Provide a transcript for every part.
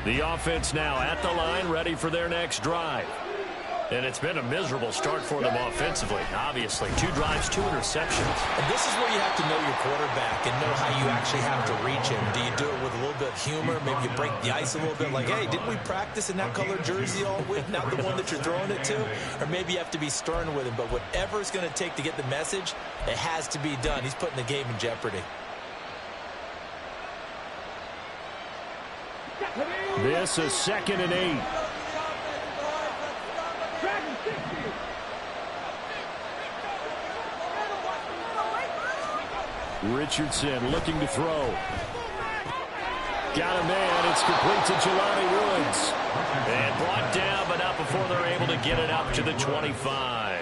The offense now at the line, ready for their next drive. And it's been a miserable start for them offensively, obviously. 2 drives, 2 interceptions. And this is where you have to know your quarterback and know how you actually have to reach him. Do you do it with a little bit of humor? Maybe you break the ice a little bit like, hey, didn't we practice in that colored jersey all week, not the one that you're throwing it to? Or maybe you have to be stern with him. But whatever it's going to take to get the message, it has to be done. He's putting the game in jeopardy. This is 2nd and 8. Richardson looking to throw. Got a man. It's complete to Jelani Woods. And brought down, but not before they're able to get it up to the 25.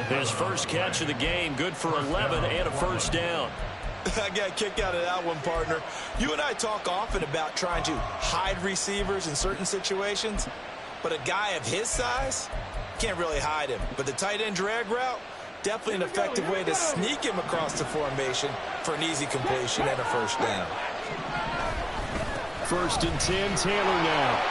His first catch of the game, good for 11 and a first down. I got a kick out of that one, partner. You and I talk often about trying to hide receivers in certain situations, but a guy of his size can't really hide him. But the tight end drag route, definitely an effective way to sneak him across the formation for an easy completion and a first down. 1st and 10, Taylor now.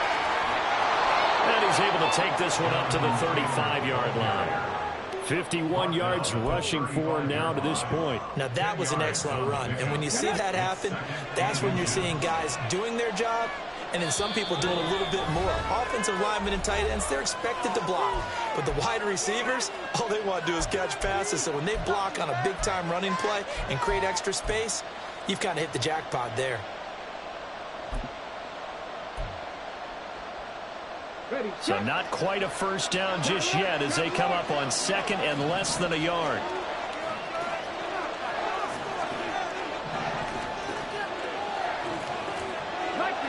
And he's able to take this one up to the 35-yard line. 51 yards rushing for him now to this point. Now that was an excellent run. And when you see that happen, that's when you're seeing guys doing their job and then some people doing a little bit more. Offensive linemen and tight ends, they're expected to block. But the wide receivers, all they want to do is catch passes. So when they block on a big-time running play and create extra space, you've kind of hit the jackpot there. So not quite a first down just yet as they come up on 2nd and less than a yard.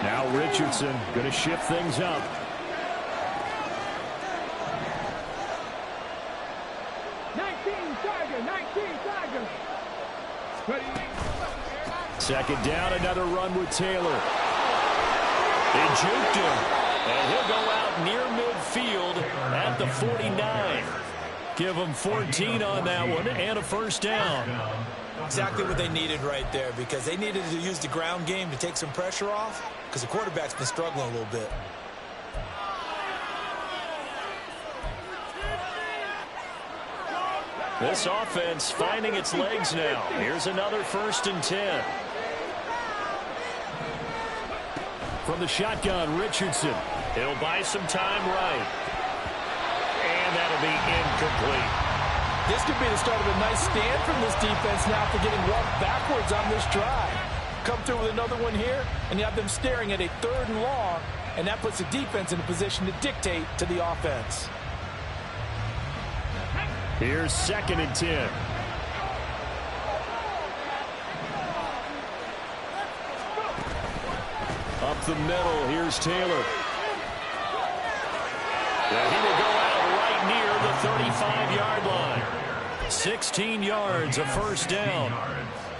Now Richardson going to shift things up. Second down, another run with Taylor. They juked him. And he'll go out near midfield at the 49. Give them 14 on that one and a first down. Exactly what they needed right there, because they needed to use the ground game to take some pressure off because the quarterback's been struggling a little bit. This offense finding its legs now. Here's another 1st and 10. From the shotgun, Richardson. He'll buy some time right. And that'll be incomplete. This could be the start of a nice stand from this defense now for getting walked backwards on this drive. Come through with another one here, and you have them staring at a 3rd and long, and that puts the defense in a position to dictate to the offense. Here's 2nd and 10. Up the middle, here's Taylor. And he will go out right near the 35-yard line. 16 yards, a first down.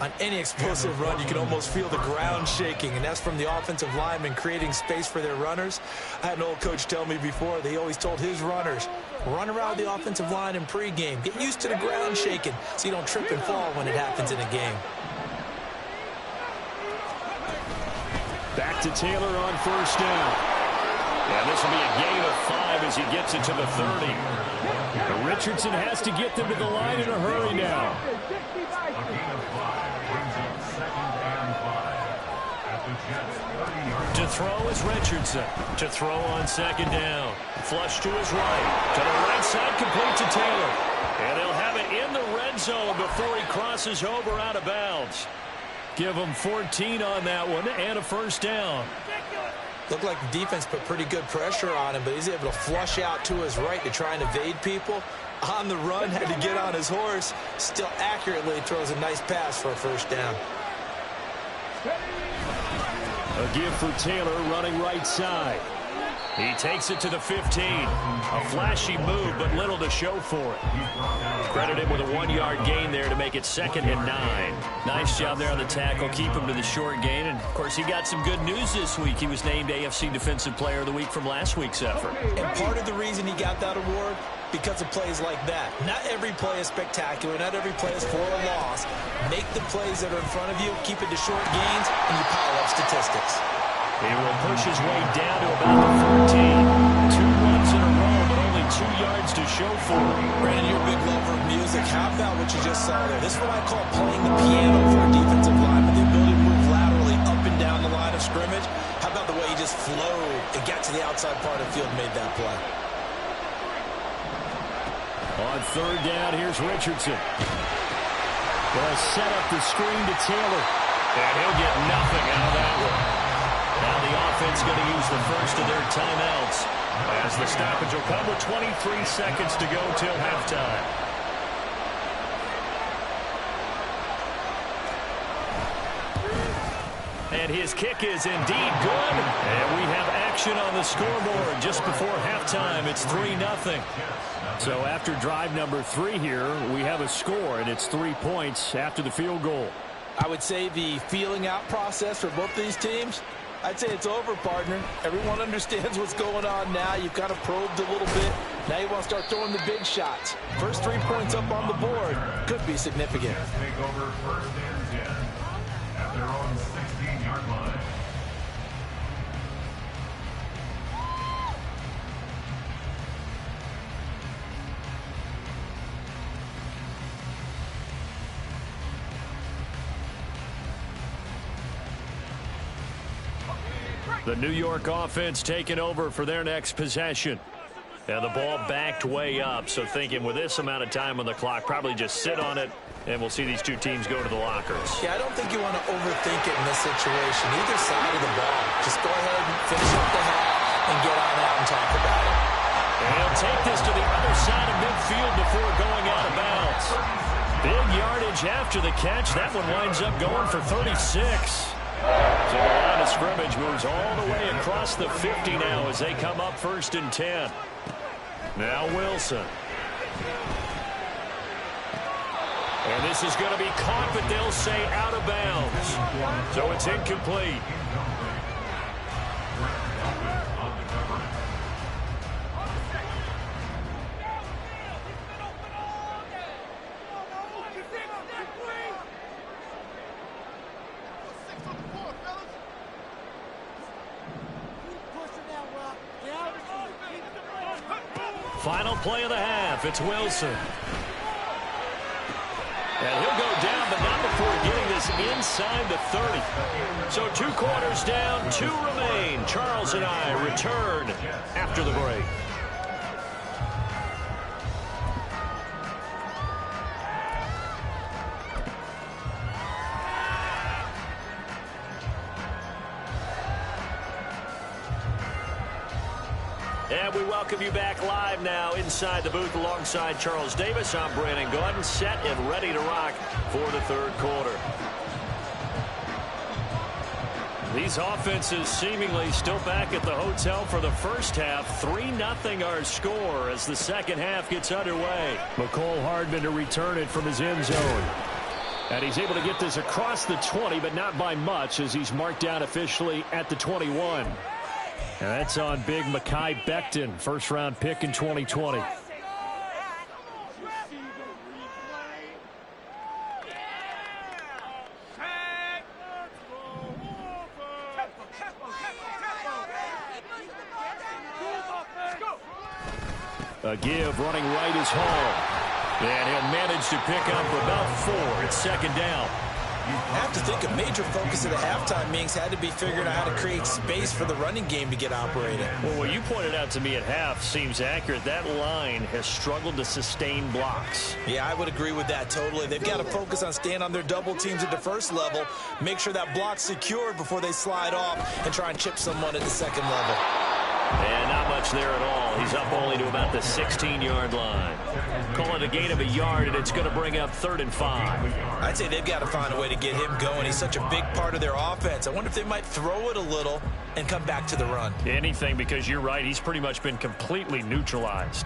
On any explosive run, you can almost feel the ground shaking, and that's from the offensive linemen creating space for their runners. I had an old coach tell me before, they always told his runners, run around the offensive line in pregame. Get used to the ground shaking so you don't trip and fall when it happens in a game. Back to Taylor on first down. And this will be a gain of 5 as he gets it to the 30. But Richardson has to get them to the line in a hurry now. To throw is Richardson. To throw on 2nd down. Flush to his right. To the right side, complete to Taylor. And he'll have it in the red zone before he crosses over out of bounds. Give him 14 on that one and a first down. Looked like the defense put pretty good pressure on him, but he's able to flush out to his right to try and evade people. On the run, had to get on his horse. Still accurately throws a nice pass for a first down. A give for Taylor running right side. He takes it to the 15. A flashy move, but little to show for it. Credit him with a 1-yard gain there to make it 2nd and 9. Nice job there on the tackle. Keep him to the short gain. And, of course, he got some good news this week. He was named AFC Defensive Player of the Week from last week's effort. And part of the reason he got that award, because of plays like that. Not every play is spectacular. Not every play is for a loss. Make the plays that are in front of you, keep it to short gains, and you pile up statistics. He will push his way down to about the 14. 2 runs in a row, but only 2 yards to show for it. Brandon, you're a big lover of music. How about what you just saw there? This is what I call playing the piano for a defensive lineman. The ability to move laterally up and down the line of scrimmage. How about the way he just flowed and got to the outside part of the field and made that play? On 3rd down, here's Richardson. They'll set up the screen to Taylor. And he'll get nothing out of that one. Now the offense going to use the first of their timeouts, as the stoppage will come with 23 seconds to go till halftime. And his kick is indeed good. And we have action on the scoreboard just before halftime. It's 3-0. So after drive number 3 here, we have a score, and it's 3 points after the field goal. I would say the feeling out process for both these teams, I'd say it's over, partner. Everyone understands what's going on now. You've kind of probed a little bit. Now you want to start throwing the big shots. First 3 points up on the board could be significant. Take over 1st and 10 at their own 16-yard line. The New York offense taking over for their next possession. And the ball backed way up, so thinking with this amount of time on the clock, probably just sit on it, and we'll see these 2 teams go to the lockers. Yeah, I don't think you want to overthink it in this situation. Either side of the ball. Just go ahead and finish up the half and get on out and talk about it. And he'll take this to the other side of midfield before going out of bounds. Big yardage after the catch. That one winds up going for 36. So the line of scrimmage moves all the way across the 50 now as they come up 1st and 10. Now Wilson. And this is going to be caught, but they'll say out of bounds. So it's incomplete. Final play of the half. It's Wilson. And he'll go down, but not before getting this inside the 30. So 2 quarters down, 2 remain. Charles and I return after the break. And we welcome you back live now inside the booth alongside Charles Davis. I'm Brandon Gordon, set and ready to rock for the 3rd quarter. These offenses seemingly still back at the hotel for the first half. 3-0 our score as the second half gets underway. McCole Hardman to return it from his end zone. And he's able to get this across the 20, but not by much as he's marked down officially at the 21. And that's on big Mekhi Becton, first-round pick in 2020. A give running right is Hall. And he'll manage to pick up about 4. It's 2nd down. I have to think a major focus of the halftime meetings had to be figuring out how to create space for the running game to get operating. Well, what you pointed out to me at half seems accurate. That line has struggled to sustain blocks. Yeah, I would agree with that totally. They've got to focus on staying on their double teams at the first level, make sure that block's secured before they slide off and try and chip someone at the second level. And not much there at all. He's up only to about the 16-yard line. Call it a gain of a yard, and it's going to bring up 3rd and 5. I'd say they've got to find a way to get him going. He's such a big part of their offense. I wonder if they might throw it a little and come back to the run. Anything, because you're right. He's pretty much been completely neutralized.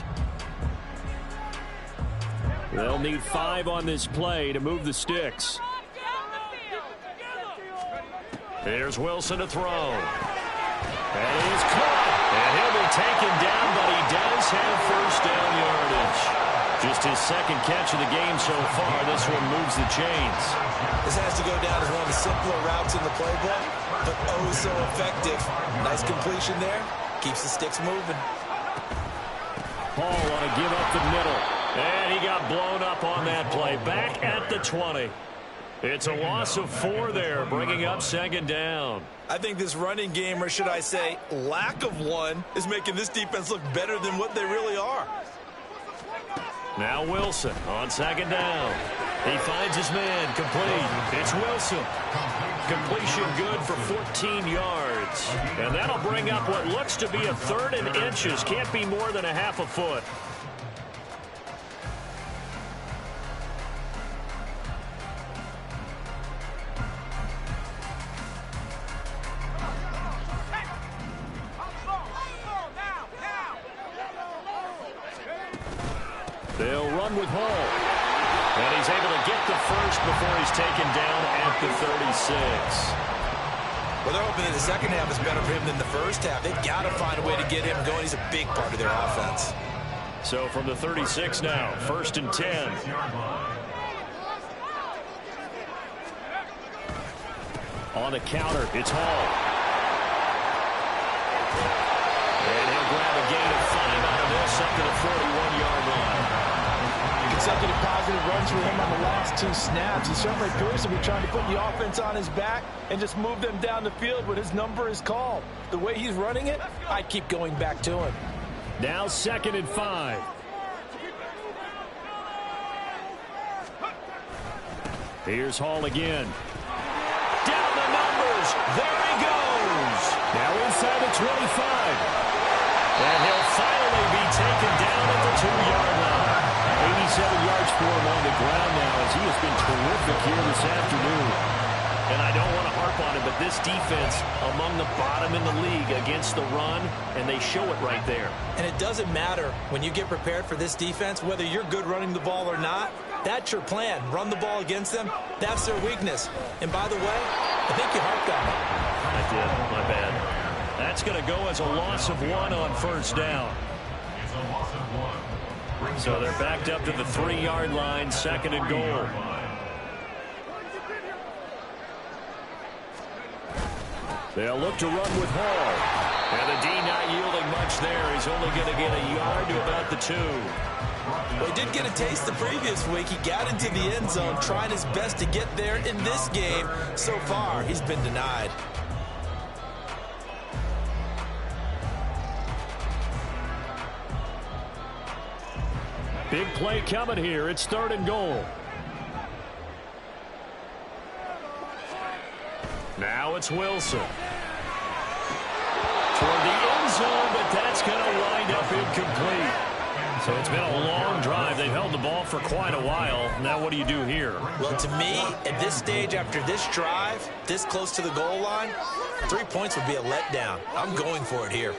They'll need 5 on this play to move the sticks. Here's Wilson to throw. And he's caught. And he'll be taken down, but he does have first down yardage. Just his second catch of the game so far. This one moves the chains. This has to go down as one of the simpler routes in the playbook, but oh so effective. Nice completion there. Keeps the sticks moving. Paul on a give up the middle. And he got blown up on that play. Back at the 20. It's a loss of 4 there, bringing up second down. I think this running game, or should I say lack of one, is making this defense look better than what they really are. Now Wilson on second down. He finds his man, complete. It's Wilson. Completion good for 14 yards. And that'll bring up what looks to be a 3rd and inches. Can't be more than a half a foot. They'll run with Hall. And he's able to get the first before he's taken down at the 36. Well, they're hoping that the second half is better for him than the first half. They've got to find a way to get him going. He's a big part of their offense. So from the 36 now, 1st and 10. On the counter, it's Hall. And he'll grab a gain of 5 out of this up to the 41-yard line. Consecutive positive runs for him on the last 2 snaps. He certainly appears to be trying to put the offense on his back and just move them down the field when his number is called. The way he's running it, I keep going back to him. Now 2nd and 5. Here's Hall again. Down the numbers. There he goes. Now inside the 25. And he'll finally be taken down at the 2-yard line. 87 yards for him on the ground now as he has been terrific here this afternoon. And I don't want to harp on it, but this defense among the bottom in the league against the run, and they show it right there. And it doesn't matter when you get prepared for this defense, whether you're good running the ball or not. That's your plan. Run the ball against them. That's their weakness. And by the way, I think you harped on it. I did. My bad. That's going to go as a loss of 1 on 1st down. So they're backed up to the 3-yard line, 2nd and goal. They'll look to run with Hall. And the D not yielding much there. He's only going to get a yard to about the 2. Well, he did get a taste the previous week. He got into the end zone, trying his best to get there in this game. So far, he's been denied. Big play coming here. It's 3rd and goal. Now it's Wilson. Toward the end zone, but that's going to wind up incomplete. So it's been a long drive. They've held the ball for quite a while. Now what do you do here? Well, to me, at this stage after this drive, this close to the goal line, 3 points would be a letdown. I'm going for it here.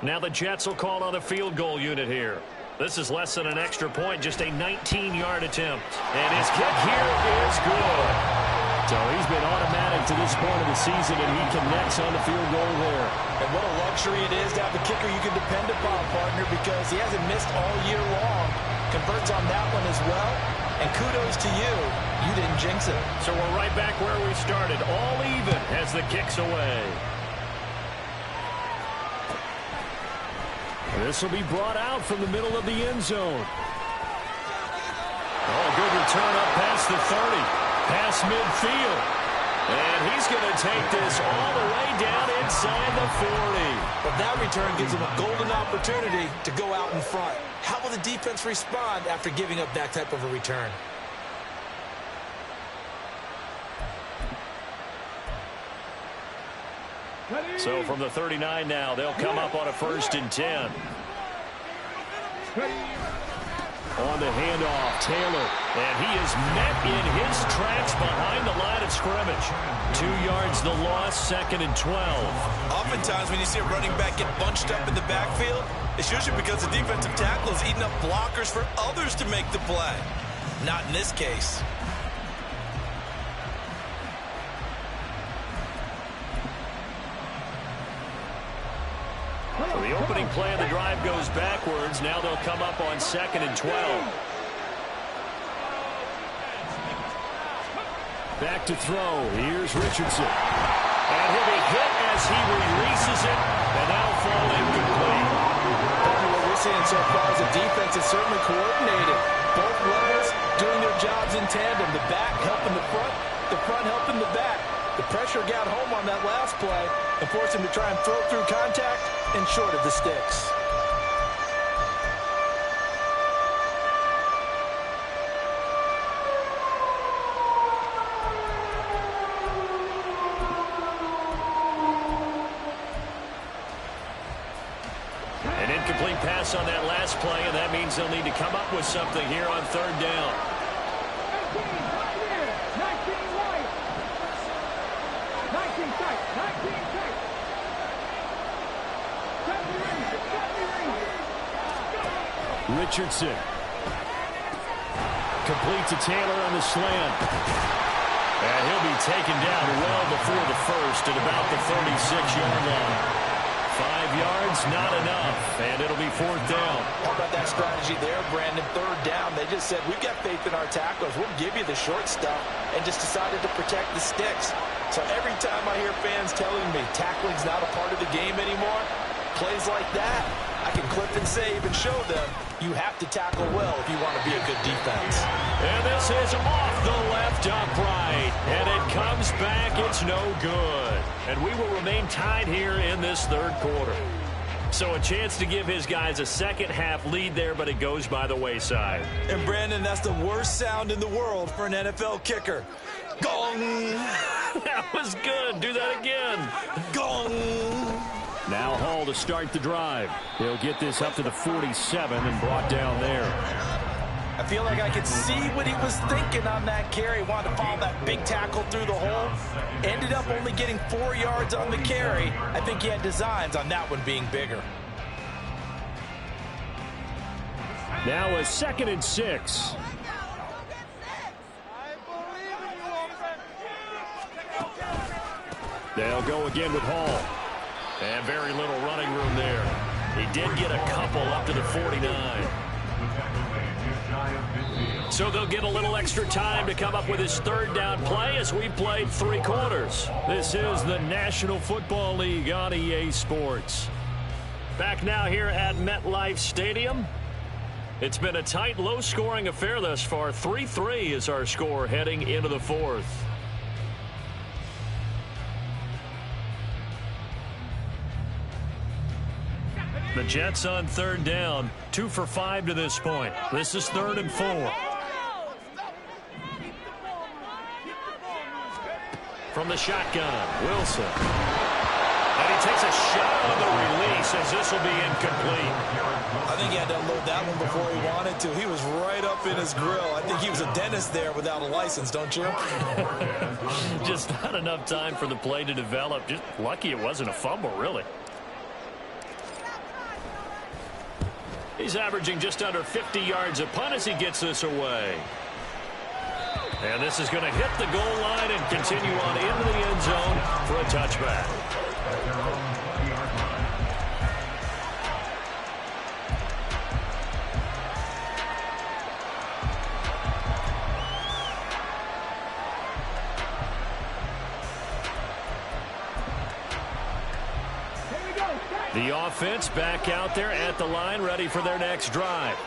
Now the Jets will call on a field goal unit here. This is less than an extra point, just a 19-yard attempt. And his kick here is good. So he's been automatic to this point of the season, and he connects on the field goal there. And what a luxury it is to have a kicker you can depend upon, partner, because he hasn't missed all year long. Converts on that one as well. And kudos to you. You didn't jinx it. So we're right back where we started, all even as the kick's away. This will be brought out from the middle of the end zone. Oh, good return up past the 30. Past midfield. And he's going to take this all the way down inside the 40. But that return gives him a golden opportunity to go out in front. How will the defense respond after giving up that type of a return? So from the 39 now, they'll come up on a 1st and 10. On the handoff, Taylor. And he is met in his tracks behind the line of scrimmage. 2 yards the loss, 2nd and 12. Oftentimes when you see a running back get bunched up in the backfield, it's usually because the defensive tackle is eating up blockers for others to make the play. Not in this case. So the opening play of the drive goes backwards. Now they'll come up on 2nd and 12. Back to throw. Here's Richardson. And he'll be hit as he releases it. And that'll fall incomplete. What we're seeing so far is the defense is certainly coordinated. Both levels doing their jobs in tandem. The back helping the front helping the back. The pressure got home on that last play and forced him to try and throw through contact and short of the sticks. An incomplete pass on that last play, and that means they'll need to come up with something here on 3rd down. Richardson complete to Taylor on the slant. And he'll be taken down well before the first at about the 36-yard line. 5 yards, not enough, and it'll be 4th down. How about that strategy there, Brandon? 3rd down, they just said, we've got faith in our tackles. We'll give you the short stuff, and just decided to protect the sticks. So every time I hear fans telling me tackling's not a part of the game anymore, plays like that, I can clip and save and show them you have to tackle well if you want to be a good defense. And this is off the left upright. And it comes back. It's no good. And we will remain tied here in this 3rd quarter. So a chance to give his guys a second-half lead there, but it goes by the wayside. And, Brandon, that's the worst sound in the world for an NFL kicker. Gong! That was good. Do that again. Gong! Now Hall to start the drive. He'll get this up to the 47 and brought down there. I feel like I could see what he was thinking on that carry. Wanted to follow that big tackle through the hole. Ended up only getting 4 yards on the carry. I think he had designs on that one being bigger. Now a 2nd and 6. They'll go again with Hall. And very little running room there. He did get a couple up to the 49. So they'll get a little extra time to come up with his 3rd down play as we played 3 quarters. This is the National Football League on EA Sports. Back now here at MetLife Stadium. It's been a tight, low-scoring affair thus far. 3-3 is our score heading into the 4th. The Jets on 3rd down, 2 for 5 to this point. This is 3rd and 4. From the shotgun, Wilson. And he takes a shot on the release as this will be incomplete. I think he had to unload that one before he wanted to. He was right up in his grill. I think he was a dentist there without a license, don't you? Just not enough time for the play to develop. Just lucky it wasn't a fumble, really. He's averaging just under 50 yards a punt as he gets this away. And this is going to hit the goal line and continue on into the end zone for a touchback. The offense back out there at the line, ready for their next drive.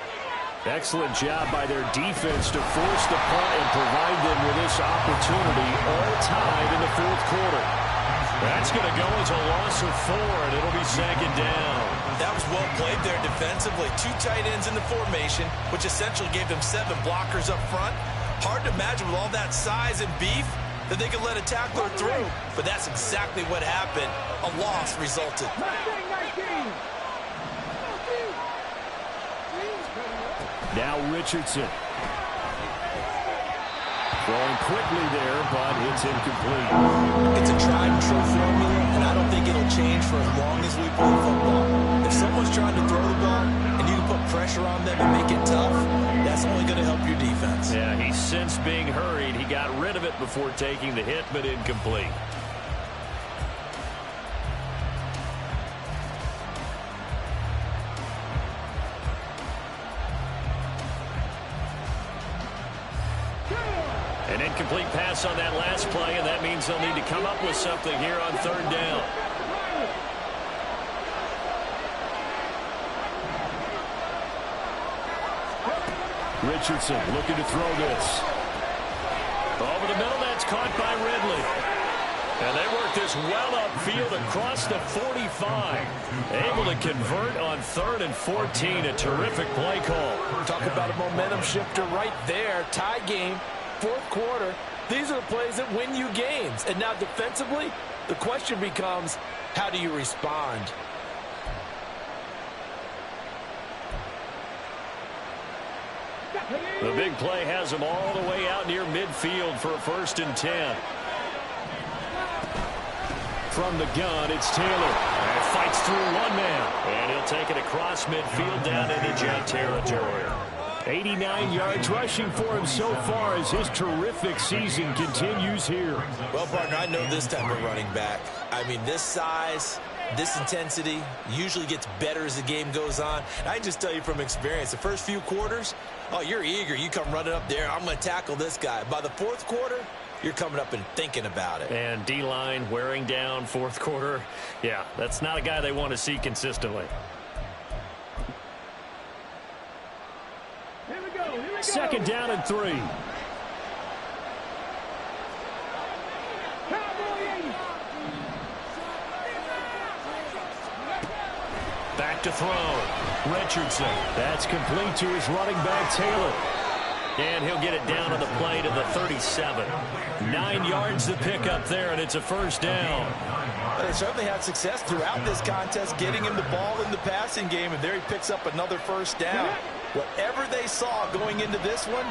Excellent job by their defense to force the punt and provide them with this opportunity, all tied in the 4th quarter. That's going to go as a loss of 4, and it'll be 2nd down. That was well played there defensively. 2 tight ends in the formation, which essentially gave them 7 blockers up front. Hard to imagine with all that size and beef that they could let a tackler through, but that's exactly what happened. A loss resulted. Now Richardson. Throwing quickly there, but it's incomplete. It's a tried and true formula, and I don't think it'll change for as long as we play football. If someone's trying to throw the ball and you can put pressure on them and make it tough, that's only going to help your defense. Yeah, he sensed being hurried. He got rid of it before taking the hit, but incomplete. Incomplete pass on that last play, and that means they'll need to come up with something here on third down. Richardson looking to throw this. Over the middle, that's caught by Ridley. And they work this well upfield across the 45. Able to convert on 3rd and 14. A terrific play call. Talk about a momentum shifter right there. Tie game, 4th quarter. These are the plays that win you games. And now defensively, the question becomes, how do you respond? The big play has them all the way out near midfield for a 1st and 10. From the gun, it's Taylor. And fights through one man. And he'll take it across midfield down into Jet territory. 89 yards rushing for him so far as his terrific season continues here. Well, partner, I know this type of running back. I mean, this size, this intensity usually gets better as the game goes on. And I can just tell you from experience, the first few quarters, oh, you're eager. You come running up there, I'm going to tackle this guy. By the 4th quarter, you're coming up and thinking about it. And D-line wearing down 4th quarter. Yeah, that's not a guy they want to see consistently. Here we go. 2nd down and 3. Back to throw. Richardson. That's complete to his running back, Taylor. And he'll get it down on the play to the 37. 9 yards to pick up there, and it's a 1st down. But they certainly had success throughout this contest, getting him the ball in the passing game, and there he picks up another 1st down. Whatever they saw going into this one,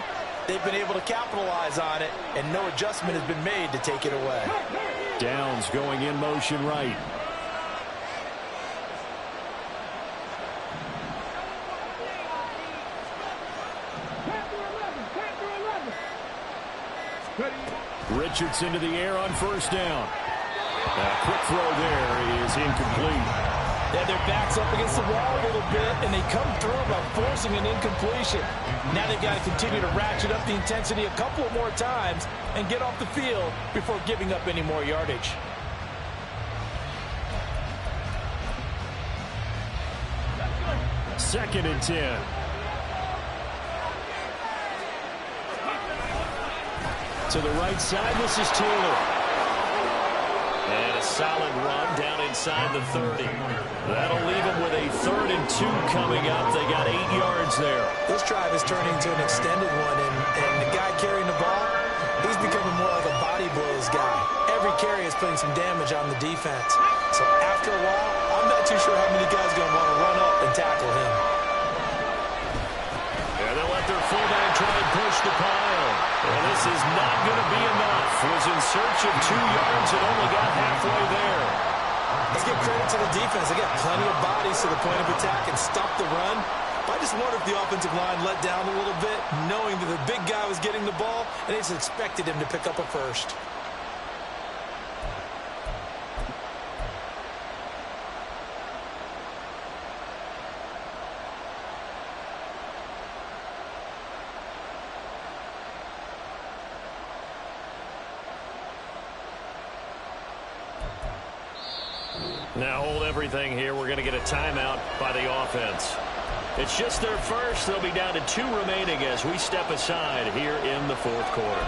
they've been able to capitalize on it, and no adjustment has been made to take it away. Downs going in motion right. Richardson to the air on 1st down. A quick throw there is incomplete. Yeah, their back's up against the wall a little bit, and they come through by forcing an incompletion. Now they've got to continue to ratchet up the intensity a couple of more times and get off the field before giving up any more yardage. Second and 10. To the right side, this is Taylor. And a solid run down inside the 30. That'll leave him with a 3rd and 2 coming up. They got 8 yards there. This drive is turning into an extended one, and the guy carrying the ball, he's becoming more like a body blows guy. Every carry is putting some damage on the defense. So after a while, I'm not too sure how many guys are going to want to run up and tackle him. And they'll let their fullback try and push the pile. And this is not going to be enough. Was in search of 2 yards and only got halfway there. Let's give credit to the defense. They got plenty of bodies to the point of attack and stop the run. But I just wonder if the offensive line let down a little bit, knowing that the big guy was getting the ball, and they just expected him to pick up a 1st. Now hold everything here. We're going to get a timeout by the offense. It's just their first. They'll be down to 2 remaining as we step aside here in the 4th quarter.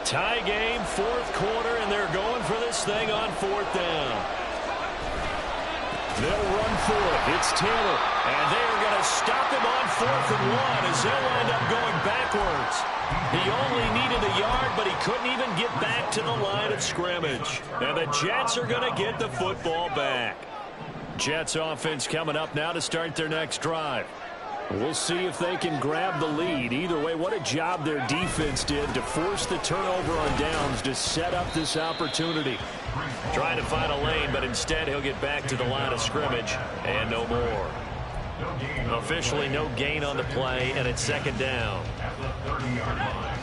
Tie game, 4th quarter, and they're going for this thing on 4th down. They'll run for it. It's Taylor, and they are going to stop him on 4th and 1 as they'll end up going backwards. He only needed a yard, but he couldn't even get back to the line of scrimmage. And the Jets are going to get the football back. Jets offense coming up now to start their next drive. We'll see if they can grab the lead. Either way, what a job their defense did to force the turnover on downs to set up this opportunity. Trying to find a lane, but instead he'll get back to the line of scrimmage and no more. Officially no gain on the play, and it's second down. At the 30-yard line.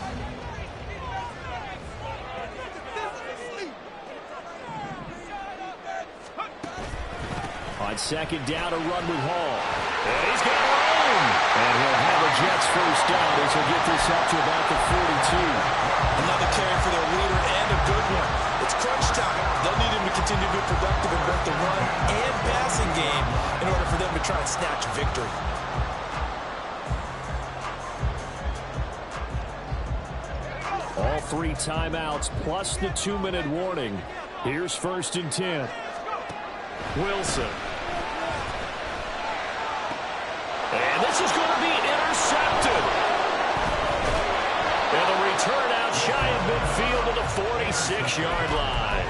On second down, a run with Hall. And he's got room. And he'll have a Jets first down as he'll get this up to about the 42. Another carry for their leader and a good one. It's crunch time. They'll need him to continue to be productive in both the run and passing game in order for them to try and snatch victory. All 3 timeouts plus the 2-minute warning. Here's first and 10. Wilson. And this is going to be intercepted. And the return out shy of midfield to the 46-yard line.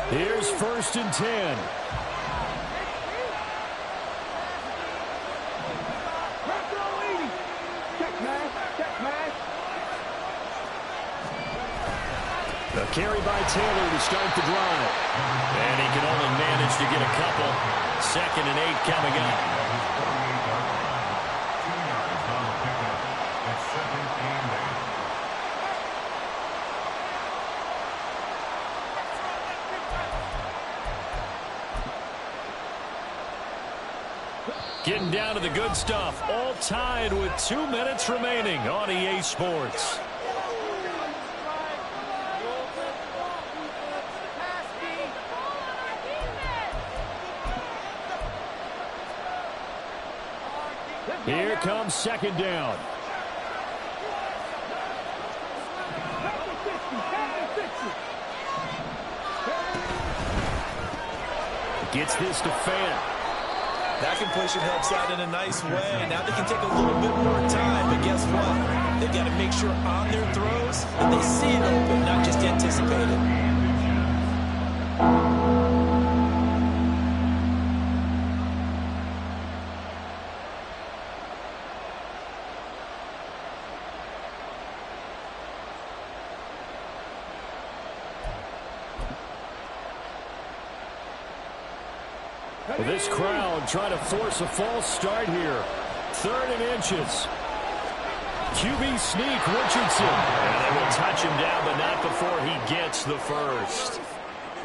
Here's first and 10. A carry by Taylor to start the drive. And he can only manage to get a couple. 2nd and 8 coming up. 2 yards on the pickup. It's 2nd and 8. Getting down to the good stuff. All tied with 2 minutes remaining on EA Sports. Here comes second down. Gets this to Fant. That completion helps out in a nice way. Now they can take a little bit more time, but guess what? They've got to make sure on their throws that they see it open, not just anticipate it. Well, this crowd trying to force a false start here. 3rd and inches. QB sneak, Richardson. And they will touch him down, but not before he gets the first.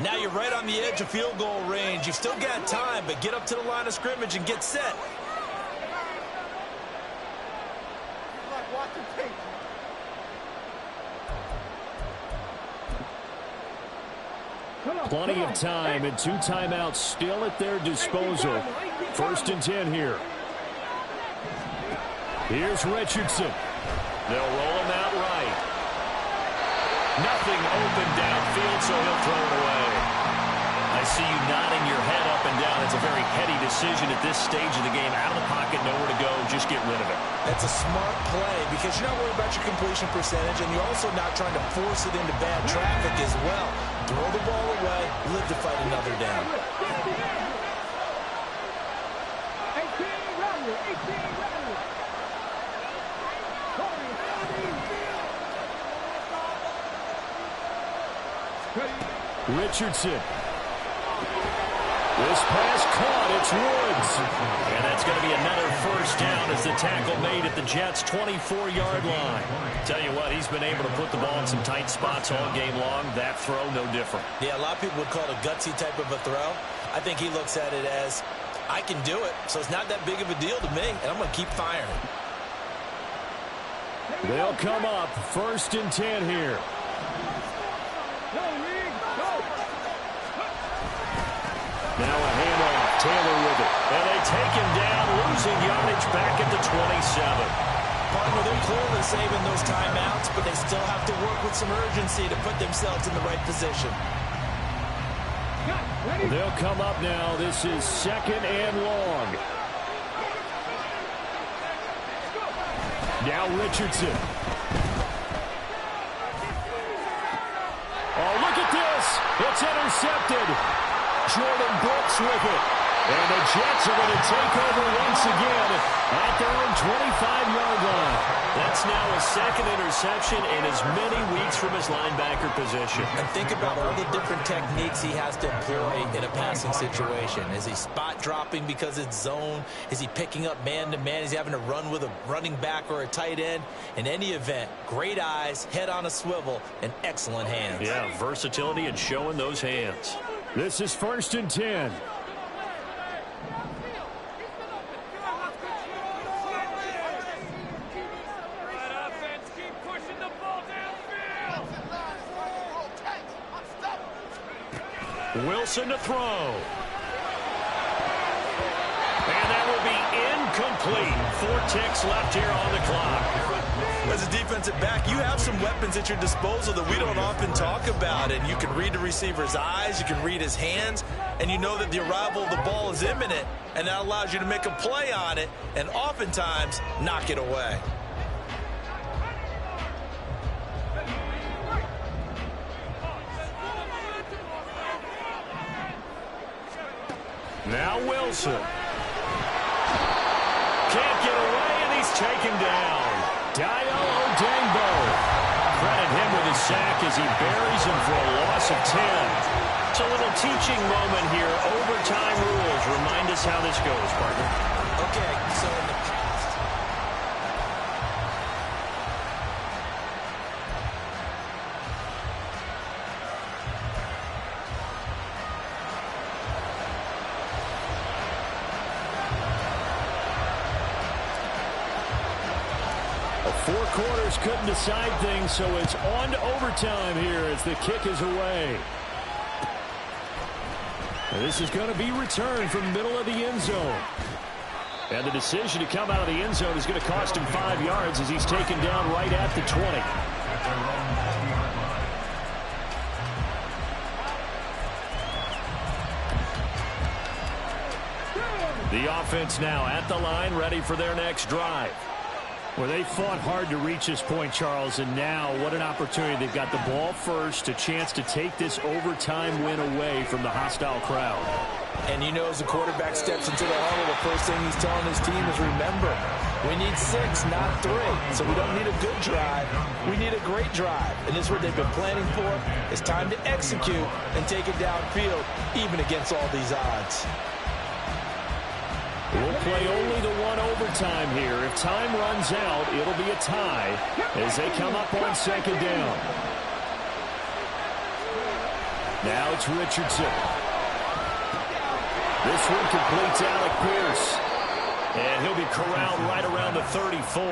Now you're right on the edge of field goal range. You've still got time, but get up to the line of scrimmage and get set. Plenty of time and 2 timeouts still at their disposal. 1st and 10 here. Here's Richardson. They'll roll him out right. Nothing open downfield, so he'll throw it away. I see you nodding your head up and down. It's a very heady decision at this stage of the game. Out of the pocket, nowhere to go. Just get rid of it. That's a smart play because you're not worried about your completion percentage, and you're also not trying to force it into bad traffic as well. Throw the ball away, live to fight another down. Richardson. This pass caught. It's Woods. And that's going to be another first down as the tackle made at the Jets' 24-yard line. Tell you what, he's been able to put the ball in some tight spots all game long. That throw, no different. Yeah, a lot of people would call it a gutsy type of a throw. I think he looks at it as, I can do it, so it's not that big of a deal to me, and I'm going to keep firing. They'll come up 1st and 10 here. Now a handoff. Taylor with it. And they take him down, losing yardage back at the 27. Partner, they're clearly saving those timeouts, but they still have to work with some urgency to put themselves in the right position. They'll come up now. This is 2nd and long. Now Richardson. Oh, look at this. It's intercepted. Jordan Brooks with it. And the Jets are going to take over once again at their own 25-yard line. That's now a second interception in as many weeks from his linebacker position. And think about all the different techniques he has to employ in a passing situation. Is he spot dropping because it's zone? Is he picking up man-to-man? Is he having to run with a running back or a tight end? In any event, great eyes, head on a swivel, and excellent hands. Yeah, versatility and showing those hands. This is 1st and 10. Wilson to throw. And that will be incomplete. 4 ticks left here on the clock. As a defensive back, you have some weapons at your disposal that we don't often talk about. And you can read the receiver's eyes, you can read his hands, and you know that the arrival of the ball is imminent. And that allows you to make a play on it and oftentimes knock it away. Now Wilson. Can't get away, and he's taken down. Dio Odengbo. Credit him with his sack as he buries him for a loss of 10. It's a little teaching moment here. Overtime rules. Remind us how this goes, partner. Okay, so in the past... Four quarters couldn't decide things, so it's on to overtime here as the kick is away. This is going to be returned from the middle of the end zone. And the decision to come out of the end zone is going to cost him 5 yards as he's taken down right at the 20. The offense now at the line, ready for their next drive. Well, they fought hard to reach this point, Charles, and now what an opportunity. They've got the ball first, a chance to take this overtime win away from the hostile crowd. And you know, as the quarterback steps into the huddle, the first thing he's telling his team is, remember, we need 6, not 3. So we don't need a good drive. We need a great drive. And this is what they've been planning for. It's time to execute and take it downfield, even against all these odds. We'll play only the one overtime here. If time runs out, it'll be a tie as they come up on 2nd down. Now it's Richardson. This one completes Alec Pierce. And he'll be corralled right around the 34.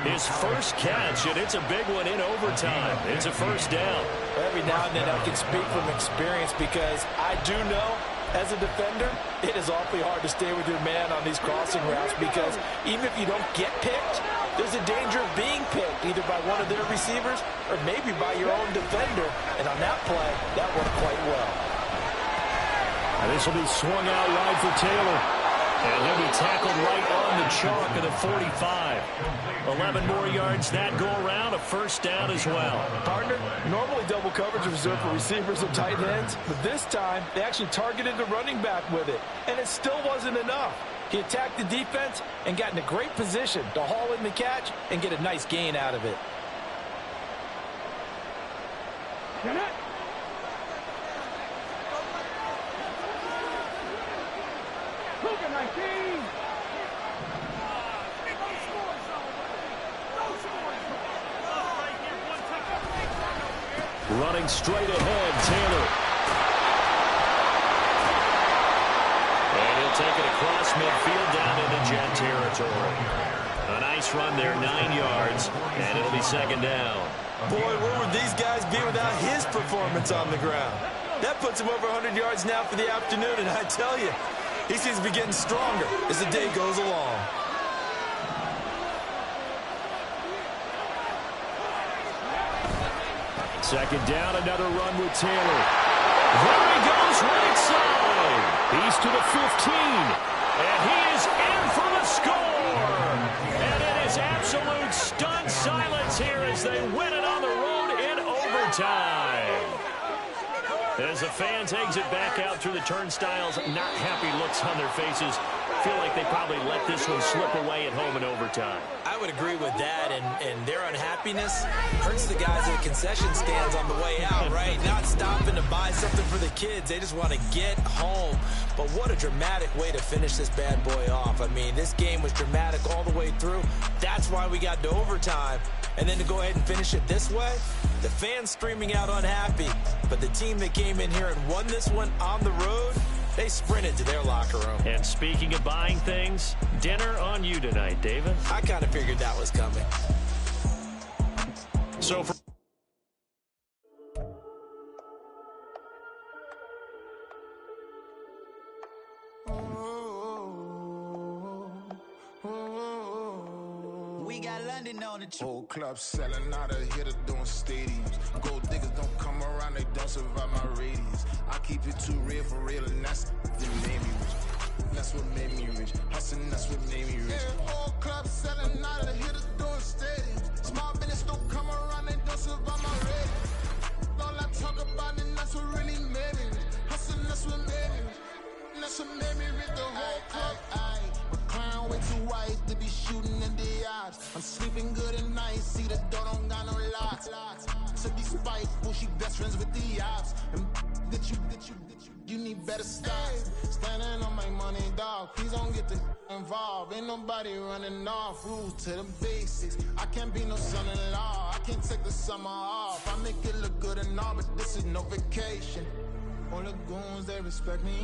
His first catch, and it's a big one in overtime. It's a 1st down. Every now and then I can speak from experience because I do know, as a defender, it is awfully hard to stay with your man on these crossing routes because even if you don't get picked, there's a danger of being picked either by one of their receivers or maybe by your own defender. And on that play, that worked quite well. And this will be swung out wide for Taylor. And he'll be tackled right on the chalk of the 45. 11 more yards that go around, a 1st down as well. Partner, normally double coverage is reserved for receivers and tight ends, but this time they actually targeted the running back with it, and it still wasn't enough. He attacked the defense and got in a great position to haul in the catch and get a nice gain out of it. Running straight ahead, Taylor. And he'll take it across midfield down into Jet territory. A nice run there, 9 yards, and it'll be 2nd down. Boy, where would these guys be without his performance on the ground? That puts him over 100 yards now for the afternoon, and I tell you, he seems to be getting stronger as the day goes along. Second down, another run with Taylor. There he goes, right side. He's to the 15, and he is in for the score. And it is absolutely Absolute stunned silence here as they win it on the road in overtime. As the fans exit back out through the turnstiles, not happy looks on their faces. Feel like they probably let this one slip away at home in overtime. I would agree with that, and their unhappiness hurts the guys at the concession stands on the way out, right? Not stopping to buy something for the kids. They just want to get home. But what a dramatic way to finish this bad boy off. I mean, this game was dramatic all the way through. That's why we got to overtime. And then to go ahead and finish it this way, the fans streaming out unhappy. But the team that came in here and won this one on the road, they sprinted to their locker room. And speaking of buying things, dinner on you tonight, David. I kind of figured that was coming. So for we got London on the Whole club selling out of hitter doing stadiums. Gold diggers don't come around, they don't survive my radius. I keep it too real for real, and that's what made me rich. That's what made me rich. Hustling, that's what made me rich. Yeah, whole club selling out of hitters doing stadiums. Small business don't come around, they don't survive my radius. All I talk about, and that's what really made me rich. Hustling, that's what made me rich. And that's what made me rich. The whole club. My crown way too white to be shooting in the eyes. I'm sleeping good at night, see the door don't got no locks. To be spiteful, she best friends with the ops. And you need better stop. Standing on my money, dog. Please don't get the involved. Ain't nobody running off. Rules to the basics. I can't be no son-in-law. I can't take the summer off. I make it look good and all, but this is no vacation. All the goons, they respect me.